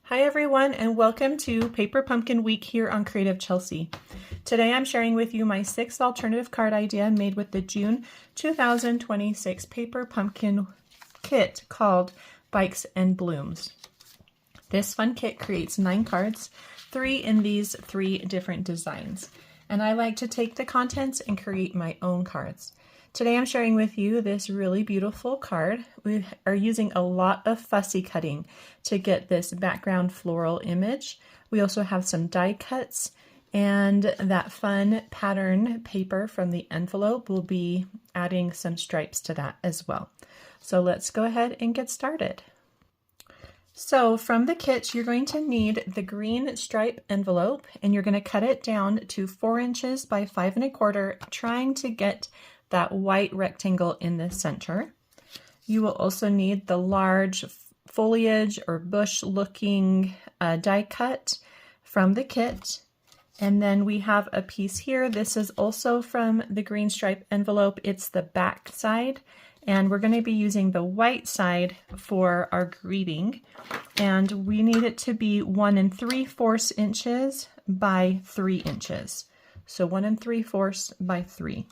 Hi everyone, and welcome to Paper Pumpkin Week here on Creative Chelsey. Today I'm sharing with you my 6th alternative card idea made with the June 2026 Paper Pumpkin kit called Bikes and Blooms. This fun kit creates 9 cards, 3 in these 3 different designs. And I like to take the contents and create my own cards. Today I'm sharing with you this really beautiful card. We are using a lot of fussy cutting to get this background floral image. We also have some die cuts and that fun pattern paper from the envelope. We'll be adding some stripes to that as well. So let's go ahead and get started. So from the kit, you're going to need the green stripe envelope and you're going to cut it down to 4 inches by 5 1/4, trying to get that white rectangle in the center. You will also need the large foliage or bush looking die cut from the kit. And then we have a piece here. This is also from the green stripe envelope. It's the back side. And we're going to be using the white side for our greeting. And we need it to be 1 3/4 inches by 3 inches. So 1 3/4 by 3.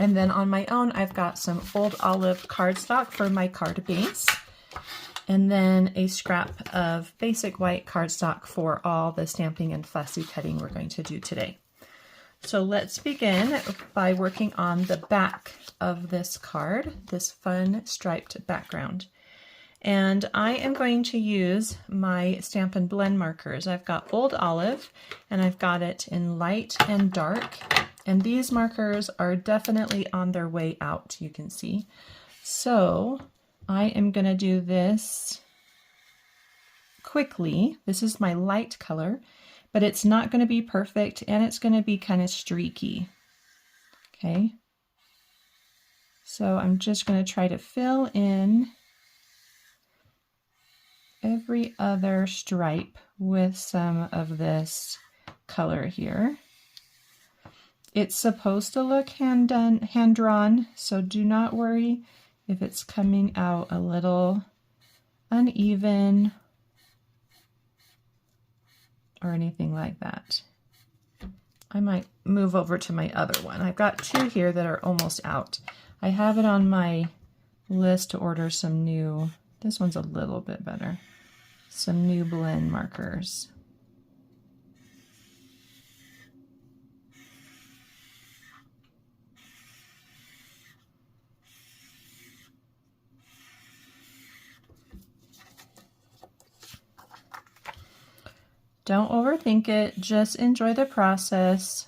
And then on my own, I've got some old olive cardstock for my card base. And then a scrap of basic white cardstock for all the stamping and fussy cutting we're going to do today. So let's begin by working on the back of this card, this fun striped background. And I am going to use my Stamp and Blend markers. I've got Old Olive and I've got it in light and dark. And these markers are definitely on their way out, you can see. So I am going to do this quickly. This is my light color, but it's not going to be perfect and it's going to be kind of streaky. Okay. So I'm just going to try to fill in every other stripe with some of this color here. It's supposed to look hand-drawn, so do not worry if it's coming out a little uneven or anything like that. I might move over to my other one. I've got 2 here that are almost out. I have it on my list to order some new, this one's a little bit better, some new blend markers. Don't overthink it, just enjoy the process.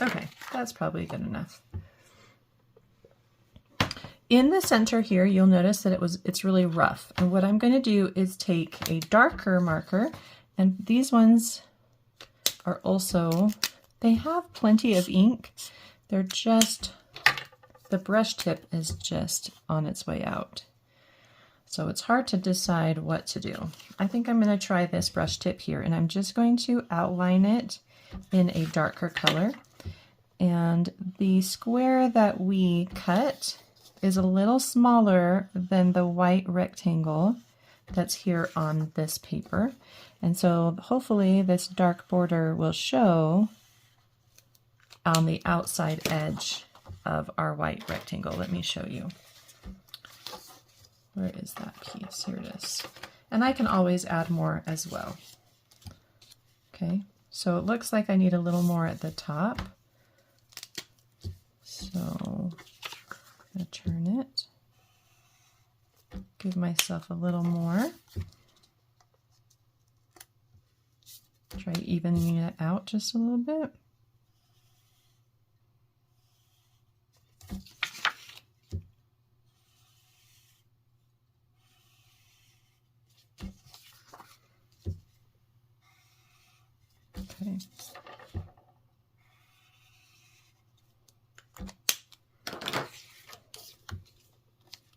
Okay, that's probably good enough. In the center here, you'll notice that it's really rough. And what I'm going to do is take a darker marker, and these ones are also, they have plenty of ink. They're just, the brush tip is just on its way out. So it's hard to decide what to do. I think I'm going to try this brush tip here, and I'm just going to outline it in a darker color. And the square that we cut is a little smaller than the white rectangle that's here on this paper. And so hopefully this dark border will show on the outside edge of our white rectangle. Let me show you. Where is that piece? Here it is. And I can always add more as well. Okay, so it looks like I need a little more at the top. So I'm going to turn it. Give myself a little more. Try evening it out just a little bit. Okay.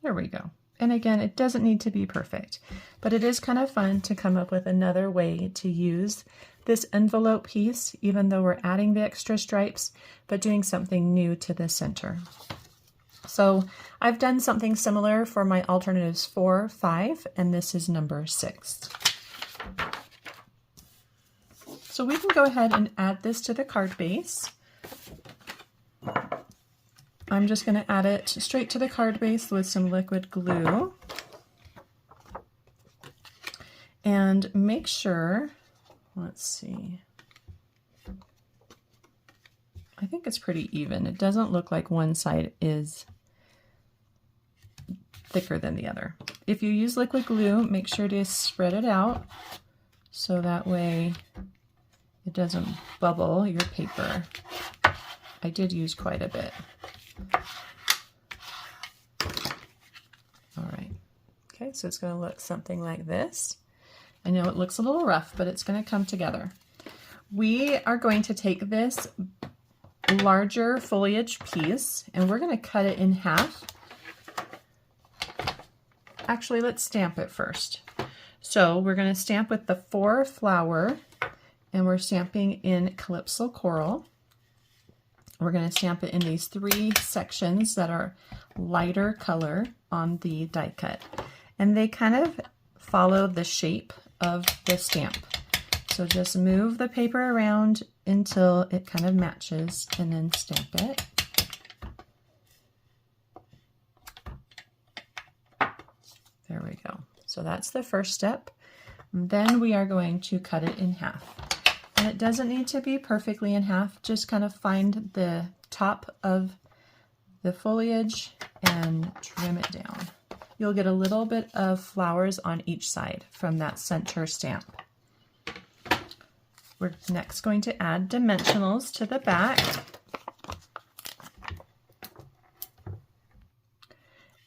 There we go. And again, it doesn't need to be perfect, but it is kind of fun to come up with another way to use this envelope piece, even though we're adding the extra stripes, but doing something new to the center. So I've done something similar for my alternatives 4, 5, and this is number 6. So we can go ahead and add this to the card base. I'm just going to add it straight to the card base with some liquid glue. And make sure, let's see, I think it's pretty even. It doesn't look like one side is thicker than the other. If you use liquid glue, make sure to spread it out so that way it doesn't bubble your paper. I did use quite a bit. All right. Okay, so it's going to look something like this. I know it looks a little rough, but it's going to come together. We are going to take this larger foliage piece and we're going to cut it in half. Actually, let's stamp it first. So we're going to stamp with the 4 flower, and we're stamping in Calypso Coral. We're going to stamp it in these 3 sections that are lighter color on the die cut. And they kind of follow the shape of the stamp. So just move the paper around until it kind of matches and then stamp it. There we go. So that's the first step. Then we are going to cut it in half. And it doesn't need to be perfectly in half, just kind of find the top of the foliage and trim it down. You'll get a little bit of flowers on each side from that center stamp. We're next going to add dimensionals to the back.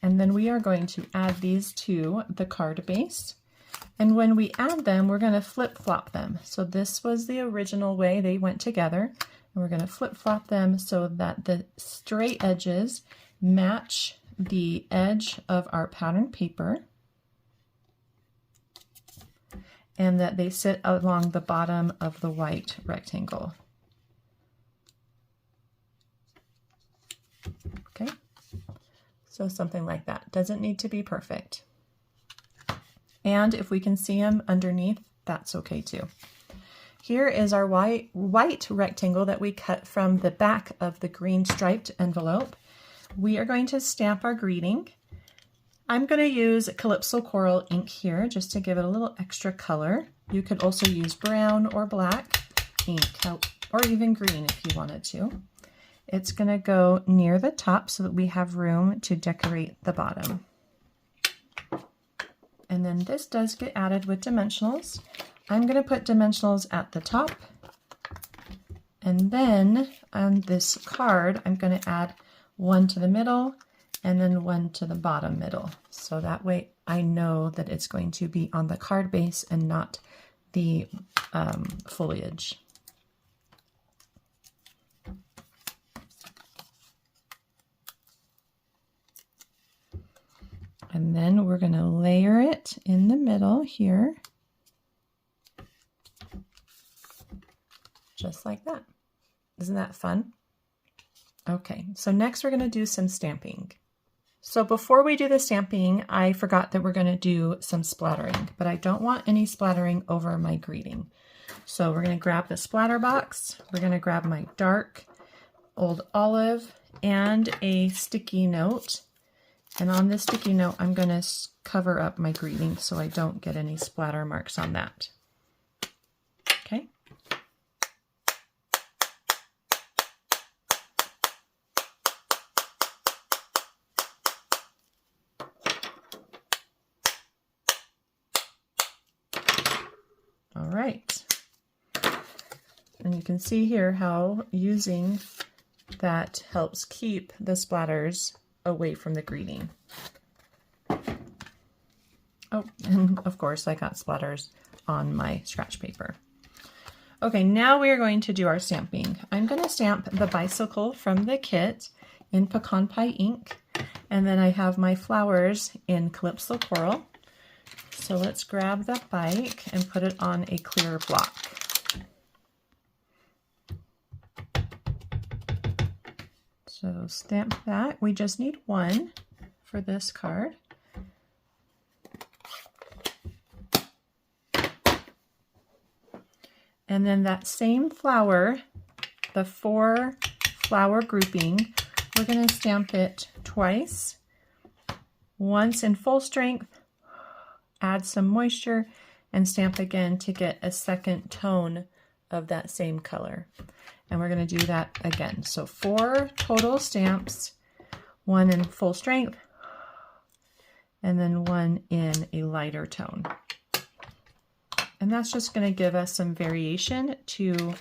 And then we are going to add these to the card base. And when we add them, we're going to flip-flop them. So this was the original way they went together. And we're going to flip-flop them so that the straight edges match the edge of our pattern paper and that they sit along the bottom of the white rectangle. Okay, so something like that. Doesn't need to be perfect. And if we can see them underneath, that's okay too. Here is our white rectangle that we cut from the back of the green striped envelope. We are going to stamp our greeting. I'm going to use Calypso Coral ink here just to give it a little extra color. You could also use brown or black ink, or even green if you wanted to. It's going to go near the top so that we have room to decorate the bottom. And then this does get added with dimensionals. I'm going to put dimensionals at the top. And then on this card, I'm going to add 1 to the middle and then 1 to the bottom middle. So that way I know that it's going to be on the card base and not the foliage. And then we're going to layer it in the middle here. Just like that. Isn't that fun? Okay, so next we're going to do some stamping. So before we do the stamping, I forgot that we're going to do some splattering, but I don't want any splattering over my greeting. So we're going to grab the splatter box. We're going to grab my dark old olive and a sticky note. And on this sticky note, I'm going to cover up my greeting so I don't get any splatter marks on that. Okay. All right. And you can see here how using that helps keep the splatters away from the greeting. Oh, and of course I got splatters on my scratch paper. Okay, now we are going to do our stamping. I'm going to stamp the bicycle from the kit in Pecan Pie ink, and then I have my flowers in Calypso Coral. So let's grab the bike and put it on a clear block. So stamp that. We just need one for this card. And then that same flower, the 4 flower grouping, we're going to stamp it twice. Once in full strength, add some moisture, and stamp again to get a second tone of that same color. And we're going to do that again. So 4 total stamps, 1 in full strength, and then 1 in a lighter tone. And that's just going to give us some variation to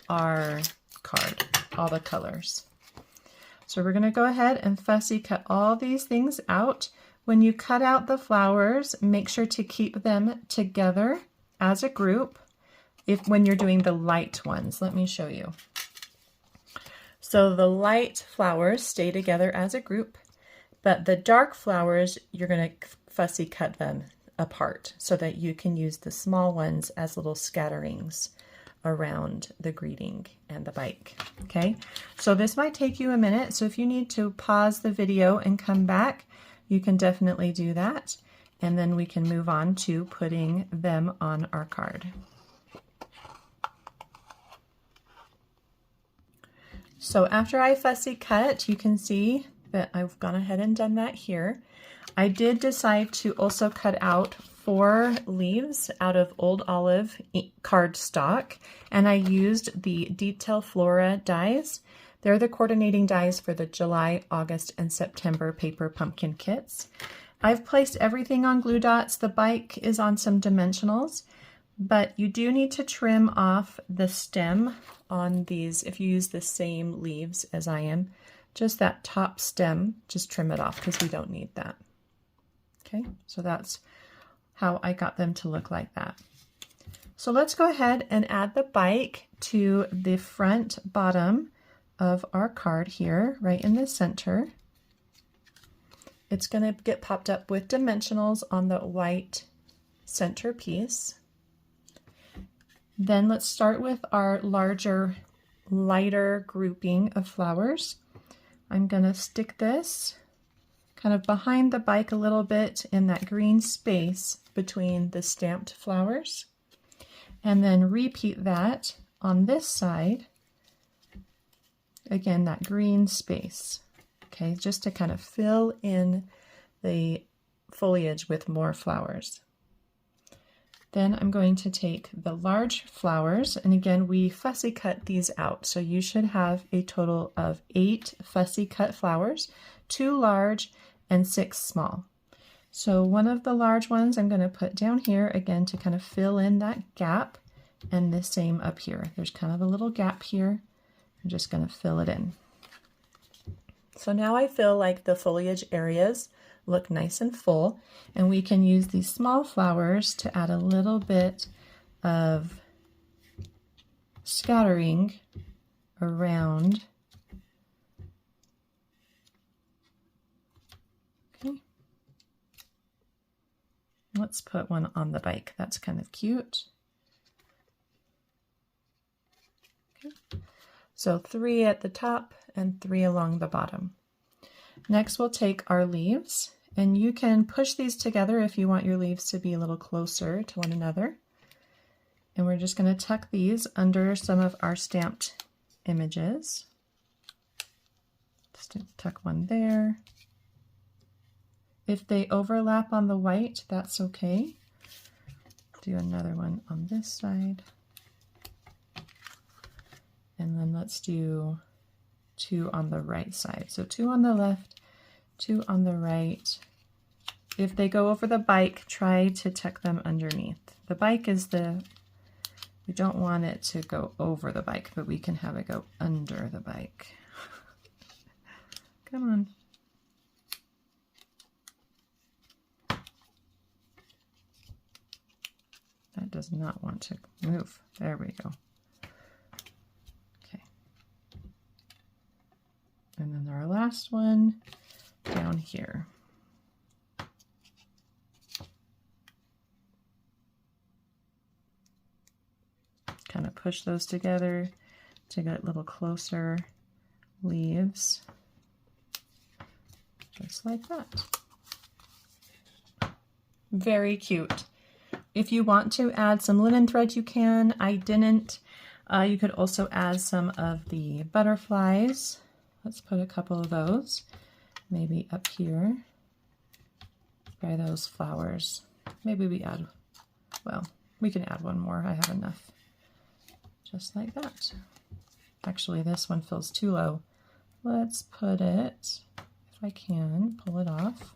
our card, all the colors. So we're going to go ahead and fussy cut all these things out. When you cut out the flowers, make sure to keep them together as a group when you're doing the light ones. Let me show you. So the light flowers stay together as a group, but the dark flowers, you're going to fussy cut them apart so that you can use the small ones as little scatterings around the greeting and the bike. Okay, so this might take you a minute, so if you need to pause the video and come back, you can definitely do that, and then we can move on to putting them on our card. So after I fussy cut, you can see that I've gone ahead and done that here. I did decide to also cut out 4 leaves out of Old Olive cardstock, and I used the Detail Flora dies. They're the coordinating dies for the July, August, and September paper pumpkin kits. I've placed everything on glue dots. The bike is on some dimensionals, but you do need to trim off the stem on these if you use the same leaves as I am. Just that top stem, just trim it off because we don't need that. Okay, so that's how I got them to look like that. So let's go ahead and add the bike to the front bottom of our card here, right in the center. It's going to get popped up with dimensionals on the white center piece. Then let's start with our larger, lighter grouping of flowers. I'm going to stick this kind of behind the bike a little bit in that green space between the stamped flowers, and then repeat that on this side. Again, that green space, okay, just to kind of fill in the foliage with more flowers. Then I'm going to take the large flowers, and again, we fussy cut these out. So you should have a total of 8 fussy cut flowers, 2 large and 6 small. So one of the large ones I'm going to put down here again to kind of fill in that gap, and the same up here. There's kind of a little gap here. I'm just going to fill it in. So now I feel like the foliage areas look nice and full, and we can use these small flowers to add a little bit of scattering around. Okay. Let's put one on the bike. That's kind of cute. Okay. So 3 at the top and 3 along the bottom. Next, we'll take our leaves, and you can push these together if you want your leaves to be a little closer to one another. And we're just going to tuck these under some of our stamped images. Just tuck one there. If they overlap on the white, that's okay. Do another one on this side. And then let's do 2 on the right side. So 2 on the left, 2 on the right. If they go over the bike, try to tuck them underneath. The bike is we don't want it to go over the bike, but we can have it go under the bike. Come on. That does not want to move. There we go. Okay. And then our last one down here. Kind of push those together to get a little closer leaves. just like that. Very cute. If you want to add some linen thread, you can. I didn't. You could also add some of the butterflies. Let's put a couple of those, maybe up here by those flowers. Maybe we add, well, we can add one more. I have enough. Just like that. Actually, this one feels too low. Let's put it, if I can, pull it off.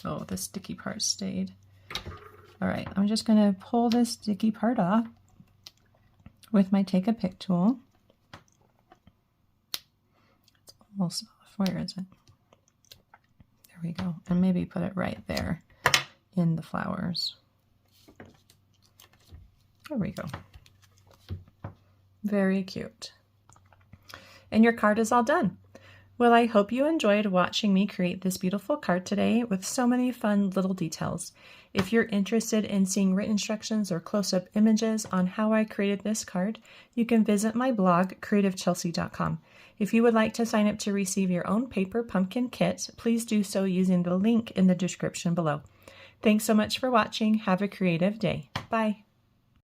Oh, the sticky part stayed. All right, I'm just going to pull this sticky part off with my Take a Pick tool. It's almost off. Where is it? There we go. And maybe put it right there in the flowers. There we go. Very cute. And your card is all done. Well, I hope you enjoyed watching me create this beautiful card today with so many fun little details. If you're interested in seeing written instructions or close-up images on how I created this card, you can visit my blog, creativechelsey.com. If you would like to sign up to receive your own paper pumpkin kit, please do so using the link in the description below. Thanks so much for watching. Have a creative day. Bye.